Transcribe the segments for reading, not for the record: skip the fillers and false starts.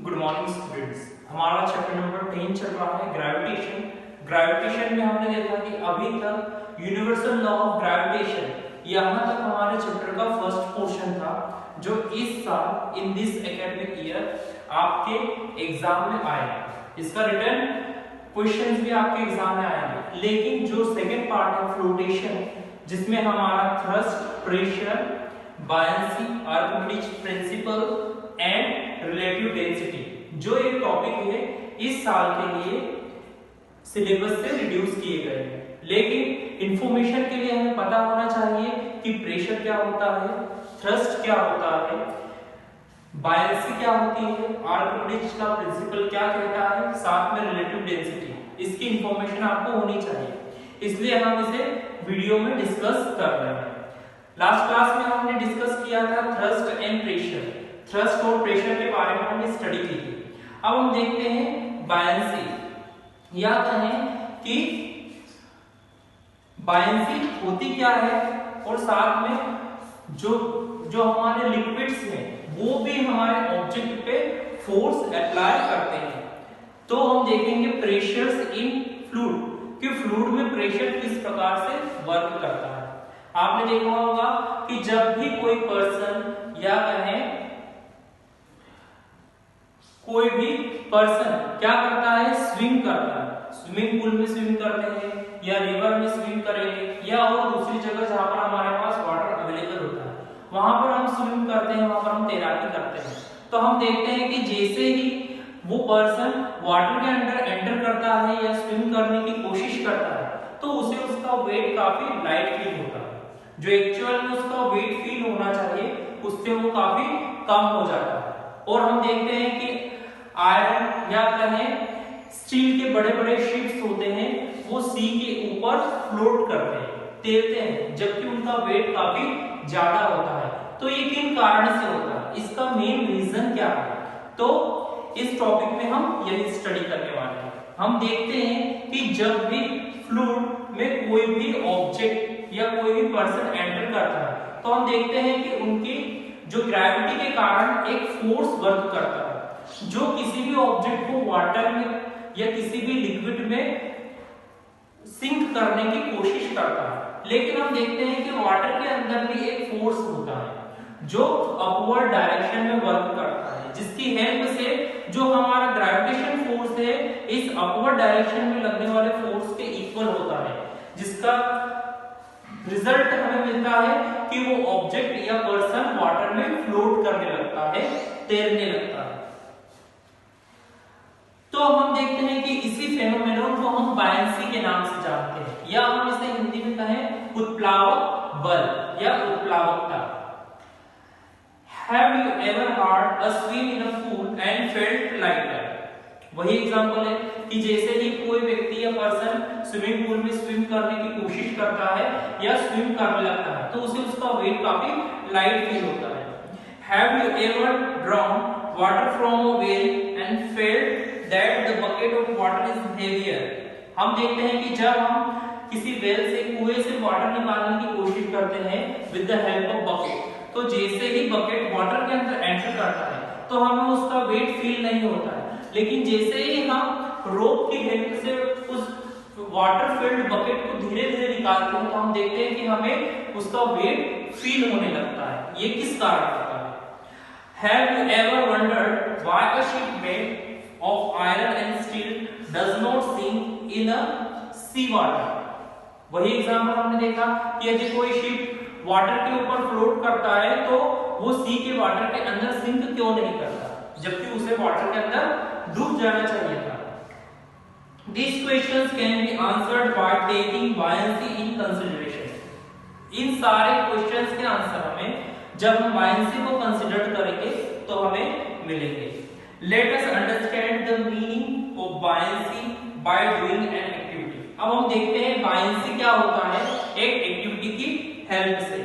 Good morning students. हमारा chapter number 10 चल रहा है ग्रेविटेशन। ग्रेविटेशन में हमने देखा कि अभी तक यूनिवर्सल लॉ ऑफ ग्रेविटेशन यहाँ तक हमारे चैप्टर का फर्स्ट पोर्शन था, जो इस साल इन दिस एकेडमिक ईयर आपके एग्जाम में आएगा। इसका रिटर्न क्वेश्चंस भी आपके एग्जाम में आएंगे। लेकिन जो सेकंड पार्ट है फ्लोटेशन, जिसमें हमारा thrust, pressure, buoyancy, Archimedes principal and relative density, जो एक टॉपिक है इस साल के लिए सिलेबस से रिड्यूस किए गए हैं। लेकिन इंफॉर्मेशन के लिए हमें पता होना चाहिए कि प्रेशर क्या होता है, थ्रस्ट क्या होता है, बायंसी क्या होती है, आर्किमिडीज का प्रिंसिपल क्या कहता है, साथ में रिलेटिव डेंसिटी। इसकी इंफॉर्मेशन आपको होनी चाहिए, इसलिए हम इसे वीडियो में डिस्कस कर रहे हैं। लास्ट क्लास में हमने डिस्कस किया था थ्रस्ट एंड प्रेशर, थ्रस्ट और प्रेशर के बारे में हमने स्टडी की थी। अब हम देखते हैं बायंसी, या कहें कि बायंसी होती क्या है, और साथ में जो हमारे लिक्विड्स हैं वो भी हमारे ऑब्जेक्ट पे फोर्स अप्लाई करते हैं। तो हम देखेंगे प्रेशर्स इन फ्लूइड, कि फ्लूइड में प्रेशर किस प्रकार से वर्क करता है। आपने देखा होगा कि जब भी कोई पर्सन, या कहें कोई भी पर्सन क्या करता है, स्विम करता है, स्विमिंग पूल में स्विम करते हैं या रिवर में स्विम करेंगे या और दूसरी जगह जहां पर हमारे पास वाटर अवेलेबल होता है, वहां पर हम स्विम करते हैं, वहां पर हम तैराकी करते हैं। तो हम देखते हैं कि जैसे ही वो पर्सन वाटर के अंदर एंटर करता है या स्विम करने की कोशिश करता है, तो उसे उसका वेट काफी लाइट फील होता है। जो एक्चुअल में उसका वेट फील होना चाहिए उससे वो काफी कम हो जाता है। और हम देखते हैं कि आयरन या कहें स्टील के बड़े बड़े शिप्स होते हैं, वो सी के ऊपर फ्लोट करते हैं, तैरते हैं, जबकि उनका वेट काफी ज्यादा होता है। तो ये किन कारण से होता है, इसका मेन रीजन क्या है, तो इस टॉपिक में हम यही स्टडी करने वाले हैं। हम देखते हैं कि जब भी फ्लूइड में कोई भी ऑब्जेक्ट या कोई भी पर्सन एंटर करता है, तो हम देखते हैं कि उनकी जो ग्रेविटी के कारण एक फोर्स वर्क करता है, जो किसी भी ऑब्जेक्ट को वाटर में या किसी भी लिक्विड में सिंक करने की कोशिश करता है। लेकिन हम देखते हैं कि वाटर के अंदर भी एक फोर्स होता है जो अपवर्ड डायरेक्शन में वर्क करता है, जिसकी हेल्प से जो हमारा ग्रेविटेशन फोर्स है इस अपवर्ड डायरेक्शन में लगने वाले फोर्स के इक्वल होता है, जिसका रिजल्ट हमें मिलता है कि वो ऑब्जेक्ट या पर्सन वाटर में फ्लोट करने लगता है, तैरने लगता है। तो हम देखते हैं कि इसी फेनोमेनन को हम बायंसी के नाम से जानते हैं, या हम इसे हिंदी में कहें उत्प्लावक बल या उत्प्लावकता। Have you ever had a swim in a pool and felt lighter? वही एग्जांपल है कि जैसे ही कोई व्यक्ति या पर्सन स्विमिंग पूल में स्विम करने की कोशिश करता है या स्विम करने लगता है, तो उसे उसका वेट काफी लाइट फील होता है। Have you ever drawn water from a well and felt that the bucket of water is heavier? हम देखते हैं कि जब हम किसी वेल से, कुएं से वाटर निकालने की कोशिश करते हैं with the help of bucket, तो जैसे ही बकेट वाटर के अंदर एंटर करता है तो हमें उसका वेट फील नहीं होता है। लेकिन जैसे ही हम रोप की हेल्प से उस वाटर फिल्ड बकेट को धीरे धीरे निकालते हैं, तो हम देखते हैं कि हमें उसका वेट फील होने लगता है। ये किस कारण होता है? Have you ever wondered why a ship made of iron and steel does not sink in a sea water? वही एग्जांपल हमने देखा कि यदि कोई शिप वाटर के ऊपर फ्लोट करता है तो वो सी के वाटर के अंदर सिंक क्यों नहीं करता, जबकि उसे वाटर के अंदर डूब जाना चाहिए था। These questions can be answered by taking buoyancy in consideration. इन सारे क्वेश्चंस के आंसर हमें जब हम बायंसी को कंसीडर करेंगे तो हमें मिलेंगे। Let us understand the meaning of buoyancy by doing an activity. अब हम देखते हैं बायंसी क्या होता है एक एक्टिविटी की हेल्प से।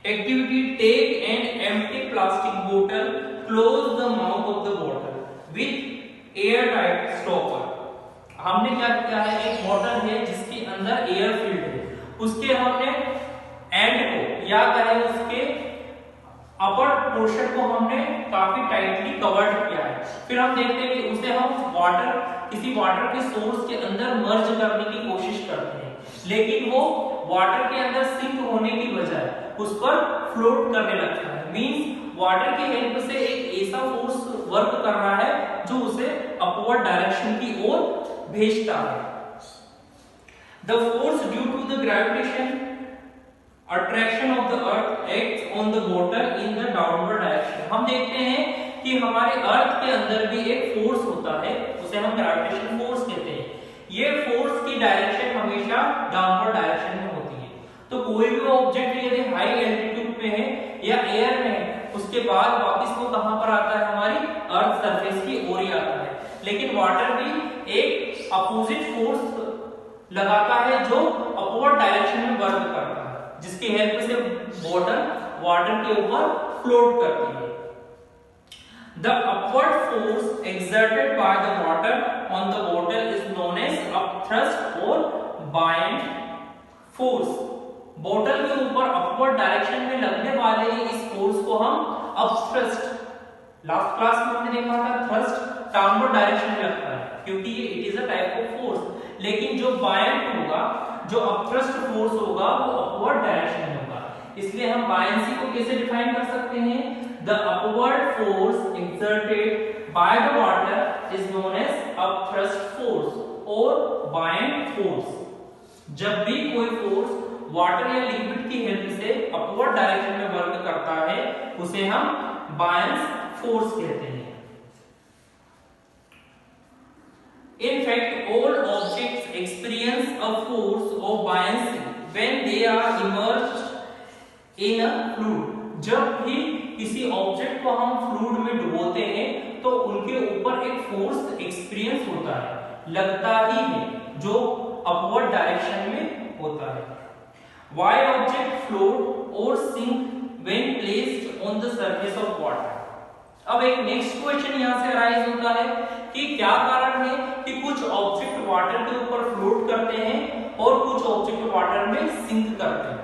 Activity: take an empty plastic bottle, close the mouth of the bottle with airtight stopper. हमने क्या किया है, एक बोतल है जिसके अंदर एयर फिल्ड है, उसके हमने एंड को या कहें उसके अपर पोर्शन को हमने काफी टाइटली कवर्ड किया है। फिर हम देखते हैं कि उसे हम किसी वाटर के सोर्स के अंदर मर्ज करने की कोशिश करते हैं, लेकिन वो वाटर के अंदर सिंक होने की बजाय उस पर फ्लोट करने लगता है। मींस वाटर की हेल्प से एक ऐसा फोर्स वर्क कर रहा है जो उसे अपवर्ड डायरेक्शन की ओर भेजता है। The force due to the gravitation attraction of the earth acts on the water in the downward direction। हम देखते हैं कि हमारे अर्थ के अंदर भी एक फोर्स होता है, उसे हम ग्रेविटेशन फोर्स कहते हैं। ये फोर्स की डायरेक्शन हमेशा डाउनवर्ड डायरेक्शन में होती है। तो कोई भी ऑब्जेक्ट यदि हाई एल्टीट्यूड पे है या एयर में है, उसके बाद वापस वो कहां पर आता है, हमारी अर्थ सरफेस की ओर ही आता है। लेकिन वाटर भी एक अपोजिट फोर्स लगाता है जो अपवर्ड डायरेक्शन में वर्क करता है, जिसकी हेल्प से बॉटल वाटर के ऊपर फ्लोट करती है। The upward force exerted by the water on the bottle is known as upthrust or buoyant force। Bottle के ऊपर अपवर्ड डायरेक्शन में लगने वाले इस फोर्स को हम अपथ्रस्ट, लास्ट क्लास में हमने देखा था थ्रस्ट डाउनवर्ड डायरेक्शन में लगता है क्योंकि ये it is a type of force. लेकिन जो बायंट होगा, जो अपथ्रस्ट फोर्स होगा, वो अपवर्ड डायरेक्शन में होगा। इसलिए हम बायंसी को कैसे डिफाइन कर सकते हैं? The upward force exerted by the water is known as upthrust force और बायंट फोर्स। जब भी कोई फोर्स वाटर या लिक्विड की हेल्प से अपवर्ड डायरेक्शन में वर्क करता है, उसे हम बायंस फोर्स कहते हैं। In fact, all objects experience a force of buoyancy when they are immersed in a fluid। जब भी किसी ऑब्जेक्ट को हम फ्लूइड में डुबोते हैं तो उनके ऊपर एक फोर्स एक्सपीरियंस होता है, लगता ही है, जो अपवर्ड डायरेक्शन में होता है। Why object float or sink when placed on the surface of water? अब एक नेक्स्ट क्वेश्चन यहां से अराइज होता है कि क्या कारण है कि कुछ ऑब्जेक्ट वाटर के ऊपर फ्लोट करते हैं और कुछ ऑब्जेक्ट वाटर में सिंक करते हैं।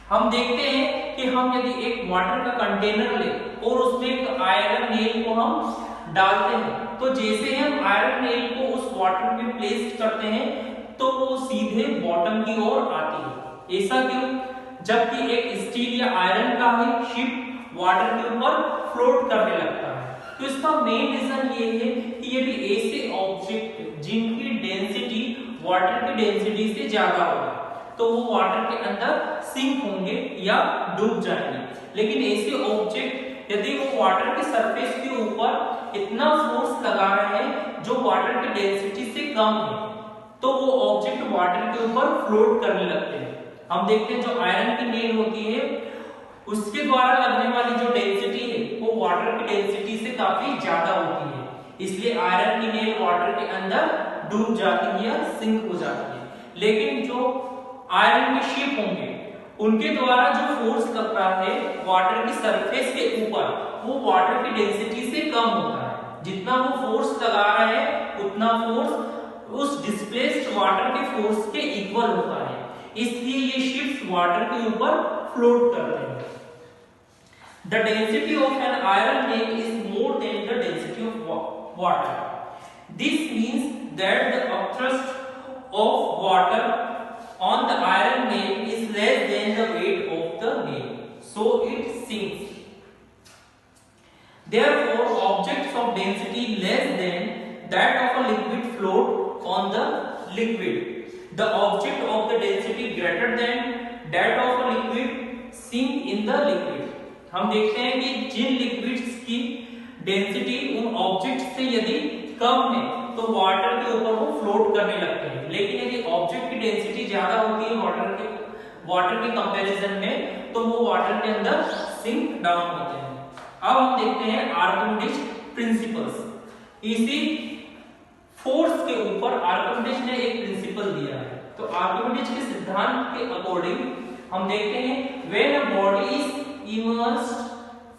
हम देखते हैं कि हम यदि एक वाटर का कंटेनर ले और उसमें एक आयरन नेल को हम डालते हैं, तो जैसे हम आयरन नेल को उस वाटर में प्लेस करते हैं तो वो सीधे बॉटम की ओर आती है। ऐसा क्यों? जबकि एक स्टील या आयरन का ही शिप वाटर के ऊपर फ्लोट करने लगता है। तो इसका मेन रीजन ये है कि यदि ऐसे ऑब्जेक्ट जिनकी डेंसिटी वाटर की डेंसिटी से ज्यादा होगा तो वो वाटर के अंदर सिंक होंगे या डूब जाएंगे। लेकिन ऐसे ऑब्जेक्ट यदि वो वाटर की सरफेस के ऊपर इतना फोर्स लगा रहे हैं जो वाटर की डेंसिटी से कम है, तो वो ऑब्जेक्ट वाटर के ऊपर फ्लोट करने लगते हैं। हम देखते हैं जो आयरन की नेल होती है उसके द्वारा लगने वाली जो डेंसिटी है वो वाटर की डेंसिटी से काफी ज्यादा होती है, इसलिए आयरन की नेल वाटर के अंदर डूब जाती है या सिंक हो जाती है। लेकिन जो आयरन के शिप होंगे उनके द्वारा जो फोर्स लग रहा है वाटर की सरफेस के ऊपर, वो वाटर की डेंसिटी से कम होता है। जितना वो फोर्स लगा रहा है उतना फोर्स उस डिस्प्लेस्ड वाटर के फोर्स के इक्वल होता है, इसलिए ये शिप्स वाटर के ऊपर फ्लोट करते हैं। The density of an iron nail is more than the density of water. This means that the upthrust of water on the iron nail is less than the weight of the nail, so it sinks. Therefore, objects of density less than that of a liquid float on the liquid. The object of the density greater than that of a liquid sink in the liquid. हम देखते हैं कि जिन liquids की density उन object से यदि कम है तो वाटर के ऊपर वो फ्लोट करने लगते हैं, लेकिन यदि ऑब्जेक्ट की डेंसिटी ज्यादा होती है वाटर के कंपैरिजन में तो वो वाटर के अंदर सिंक डाउन होते हैं। अब हम देखते हैं आर्किमिडीज प्रिंसिपल्स। इसी फोर्स के ऊपर आर्किमिडीज ने एक प्रिंसिपल दिया है। तो आर्किमिडीज के सिद्धांत के अकॉर्डिंग हम देखते हैं when a body is immersed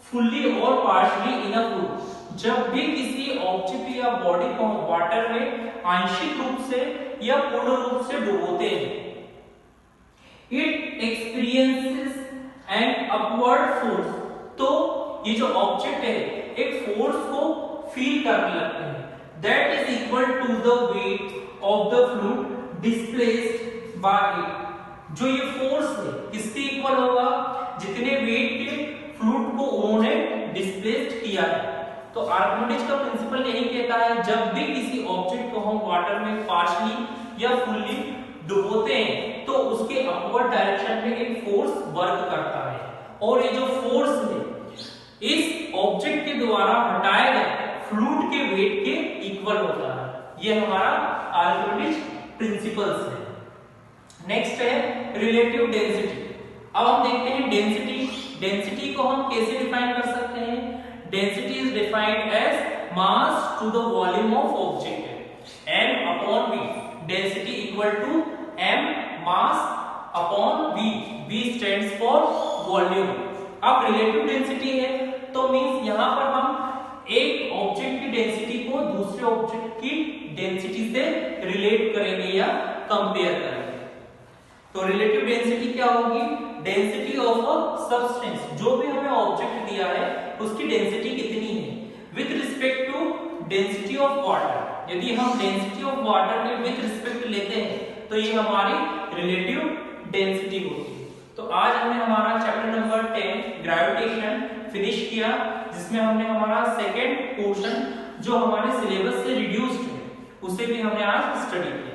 fully or partially in a fluid, जब भी किसी ऑब्जेक्ट या बॉडी को वाटर में आंशिक रूप से या पूर्ण रूप से डुबोते हैं, it experiences an upward force, तो ये जो ऑब्जेक्ट है एक फोर्स को फील करने लगते हैं, that is equal to the weight of the fluid displaced by it. जो ये फोर्स है किसके इक्वल होगा, जितने वेट के फ्लूइड को उन्होंने डिस्प्लेस्ड किया है। तो आर्किमिडीज का प्रिंसिपल यही कहता है, जब भी किसी ऑब्जेक्ट को हम वाटर में पार्शियली या फुल्ली डुबोते हैं तो उसके अपवर्ड डायरेक्शन में एक फोर्स वर्क करता है, और ये जो फोर्स है इस ऑब्जेक्ट के द्वारा हटाए गए फ्लूइड के वेट के इक्वल होता है। ये हमारा आर्किमिडीज प्रिंसिपल्स है। नेक्स्ट है रिलेटिव डेंसिटी। अब हम देखते हैं डेंसिटी। डेंसिटी को हम कैसे डिफाइन कर सकते हैं? Density is defined as mass to the volume of object, m upon v। Density equal to m mass upon v, v stands for volume. अब रिलेटिव डेंसिटी है तो मींस यहां पर हम एक ऑब्जेक्ट की डेंसिटी को दूसरे ऑब्जेक्ट की डेंसिटी से रिलेट करेंगे या कंपेयर करेंगे। तो रिलेटिव डेंसिटी क्या होगी? डेंसिटी ऑफ अ सब्सटेंस, जो भी हमें ऑब्जेक्ट दिया है उसकी डेंसिटी कितनी है with respect to density of water. यदि हम डेंसिटी ऑफ वाटर में विद रिस्पेक्ट लेते हैं तो ये हमारी रिलेटिव डेंसिटी होती है। तो आज हमने हमारा चैप्टर नंबर 10 ग्रेविटेशन फिनिश किया, जिसमें हमने हमारा सेकेंड पोर्शन जो हमारे सिलेबस से रिड्यूस्ड है उसे भी हमने आज स्टडी किया।